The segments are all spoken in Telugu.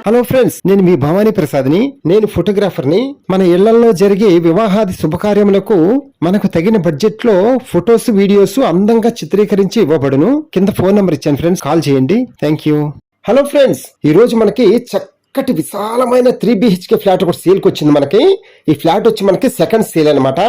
హలో ఫ్రెండ్స్, నేను మీ భవానీ ప్రసాద్ని. నేను ఫోటోగ్రాఫర్ని. మన ఇళ్లలో జరిగే వివాహాది శుభకార్యములకు మనకు తగిన బడ్జెట్ లో ఫొటోస్, వీడియోస్ అందంగా చిత్రీకరించి ఇవ్వబడును. కింద ఫోన్ నంబర్ ఇచ్చాను ఫ్రెండ్స్, కాల్ చేయండి. Thank you. హలో ఫ్రెండ్స్, ఈ రోజు మనకి చక్కటి విశాలమైన 3 BHK ఫ్లాట్ ఒకటి సేల్కి వచ్చింది. మనకి ఈ ఫ్లాట్ వచ్చి మనకి సెకండ్ సేల్ అనమాట.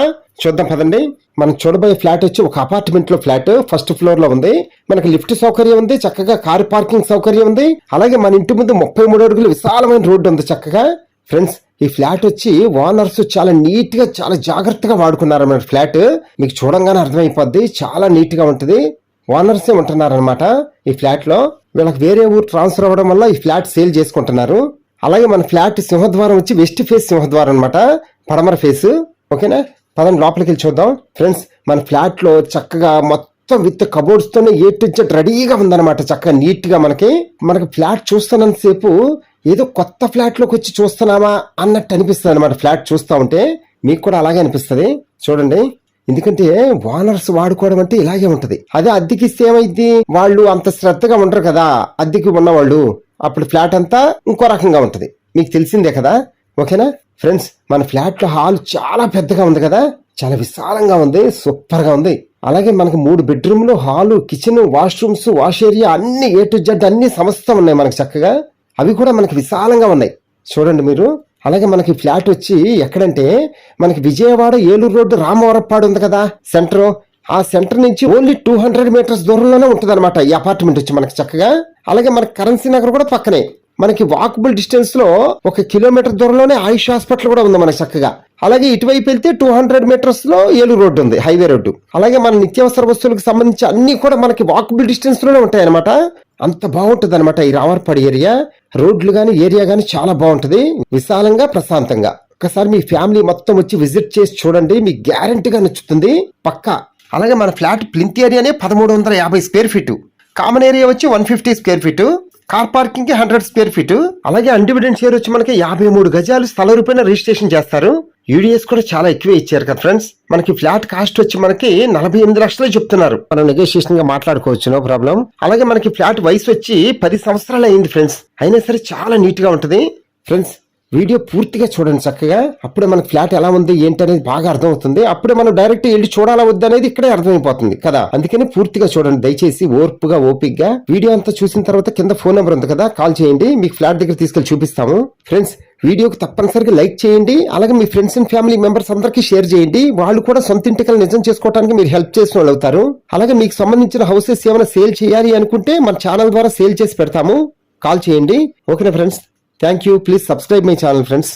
చూద్దాం పదండి. మనం చూడబోయే ఫ్లాట్ వచ్చి ఒక అపార్ట్మెంట్ లో ఫ్లాట్, ఫస్ట్ ఫ్లోర్ లో ఉంది. మనకి లిఫ్ట్ సౌకర్యం ఉంది, చక్కగా కార్ పార్కింగ్ సౌకర్యం ఉంది. అలాగే మన ఇంటి ముందు 33 అడుగులు విశాలమైన రోడ్డు ఉంది చక్కగా. ఫ్రెండ్స్, ఈ ఫ్లాట్ వచ్చి ఓనర్స్ చాలా నీట్ గా, చాలా జాగ్రత్తగా వాడుకున్నారు అన్నమాట. ఫ్లాట్ మీకు చూడంగానే అర్థమైపోద్ది, చాలా నీట్ గా ఉంటుంది. ఓనర్సే ఉంటున్నారనమాట ఈ ఫ్లాట్ లో. వీళ్ళకి వేరే ఊరు ట్రాన్స్ఫర్ అవ్వడం వల్ల ఈ ఫ్లాట్ సేల్ చేసుకుంటున్నారు. అలాగే మన ఫ్లాట్ సింహద్వారం వచ్చి వెస్ట్ ఫేస్ సింహద్వారం అనమాట, పడమర ఫేస్. ఓకేనా, పదండి లోపలికి వెళ్ళి చూద్దాం. ఫ్రెండ్స్, మన ఫ్లాట్ లో చక్కగా మొత్తం విత్ కబోర్డ్స్ తోనే ఏ టు జెడ్ రెడీగా ఉందన్నమాట. చక్కగా నీట్ గా మనకి ఫ్లాట్ చూస్తున్నంత సేపు ఏదో కొత్త ఫ్లాట్ లోకి వచ్చి చూస్తున్నామా అన్నట్టు అనిపిస్తుంది అనమాట. ఫ్లాట్ చూస్తా ఉంటే మీకు కూడా అలాగే అనిపిస్తుంది. చూడండి, ఎందుకంటే ఓనర్స్ వాడుకోవడం అంటే ఇలాగే ఉంటది. అదే అద్దెకి ఇస్తే ఏమైంది, వాళ్ళు అంత శ్రద్ధగా ఉండరు కదా అద్దెకి ఉన్నవాళ్ళు. అప్పుడు ఫ్లాట్ అంతా ఇంకో రకంగా ఉంటది, మీకు తెలిసిందే కదా. ఓకేనా ఫ్రెండ్స్, మన ఫ్లాట్ లో హాల్ చాలా పెద్దగా ఉంది కదా, చాలా విశాలంగా ఉంది, సూపర్ గా ఉంది. అలాగే మనకి 3 బెడ్రూమ్లు, hall, kitchen, washrooms, wash area అన్ని ఏ టు జెడ్ అన్ని సమస్తం ఉన్నాయి మనకి చక్కగా. అవి కూడా మనకి విశాలంగా ఉన్నాయి చూడండి మీరు. అలాగే మనకి ఫ్లాట్ వచ్చి ఎక్కడంటే మనకి విజయవాడ ఏలూరు రోడ్డు రామవరప్పాడు ఉంది కదా సెంటర్, ఆ సెంటర్ నుంచి ఓన్లీ 200 మీటర్స్ దూరంలోనే ఉంటుంది అనమాట ఈ అపార్ట్మెంట్ వచ్చి మనకి చక్కగా. అలాగే మనకి కరెన్సీ నగర్ కూడా పక్కనే, మనకి వాకబుల్ డిస్టెన్స్ లో 1 కిలోమీటర్ దూరంలోనే ఆయుష్ హాస్పిటల్ కూడా ఉంది మనకి చక్కగా. అలాగే ఇటువైపు వెళ్తే 200 మీటర్స్ లో ఏలూరు రోడ్డు ఉంది, హైవే రోడ్డు. అలాగే మన నిత్యావసర వస్తువులకు సంబంధించి అన్ని కూడా మనకి వాకబుల్ డిస్టెన్స్ లోనే ఉంటాయి అనమాట. అంత బాగుంటుంది అనమాట ఈ రామర్పాడు ఏరియా. రోడ్లు గాని ఏరియా గాని చాలా బాగుంటది, విశాలంగా, ప్రశాంతంగా. ఒకసారి మీ ఫ్యామిలీ మొత్తం వచ్చి విజిట్ చేసి చూడండి, మీకు గ్యారంటీగా నచ్చుతుంది పక్కా. అలాగే మన ఫ్లాట్ ప్లింత్ ఏరియానే 1350 స్క్వేర్ ఫీట్, కామన్ ఏరియా వచ్చి 150 స్క్వేర్ ఫీట్, కార్ పార్కింగ్ కి 100 స్క్వేర్ ఫీట్. అలాగే అన్డివిడెంట్ షేర్ వచ్చి మనకి 53 గజాలు స్థల రూపాయన రిజిస్ట్రేషన్ చేస్తారు. యూడిఎస్ కూడా చాలా ఎక్కువే ఇచ్చారు కదా ఫ్రెండ్స్. మనకి ఫ్లాట్ కాస్ట్ వచ్చి మనకి 48 లక్షలు చెప్తున్నారు. మనం నెగోషియేషన్ గా మాట్లాడుకోవచ్చు, నో ప్రాబ్లం. అలాగే మనకి ఫ్లాట్ వయసు వచ్చి 10 సంవత్సరాలు అయింది ఫ్రెండ్స్, అయినా సరే చాలా నీట్ గా ఉంటుంది. ఫ్రెండ్స్, వీడియో పూర్తిగా చూడండి చక్కగా, అప్పుడే మనకి ఫ్లాట్ ఎలా ఉంది ఏంటి అనేది బాగా అర్థమవుతుంది. అప్పుడే మనం డైరెక్ట్ వెళ్ళి చూడాలా వద్దు అనేది ఇక్కడే అర్థమైపోతుంది కదా. అందుకని పూర్తిగా చూడండి దయచేసి, ఓర్పుగా ఓపిక్గా. వీడియో అంతా చూసిన తర్వాత కింద ఫోన్ నెంబర్ ఉంది కదా, కాల్ చేయండి, మీకు ఫ్లాట్ దగ్గర తీసుకెళ్లి చూపిస్తాము. ఫ్రెండ్స్, వీడియోకి తప్పనిసరిగా లైక్ చేయండి. అలాగే మీ ఫ్రెండ్స్ అండ్ ఫ్యామిలీ మెంబర్స్ అందరికీ షేర్ చేయండి. వాళ్ళు కూడా సొంత ఇంటికలు నిజం చేసుకోవడానికి మీరు హెల్ప్ చేసిన వాళ్ళు అవుతారు. అలాగే మీకు సంబంధించిన హౌసెస్ ఏమైనా సేల్ చేయాలి అనుకుంటే మన ఛానల్ ద్వారా సేల్ చేసి పెడతాము, కాల్ చేయండి. ఓకేనా friends, thank you. Please subscribe my channel friends.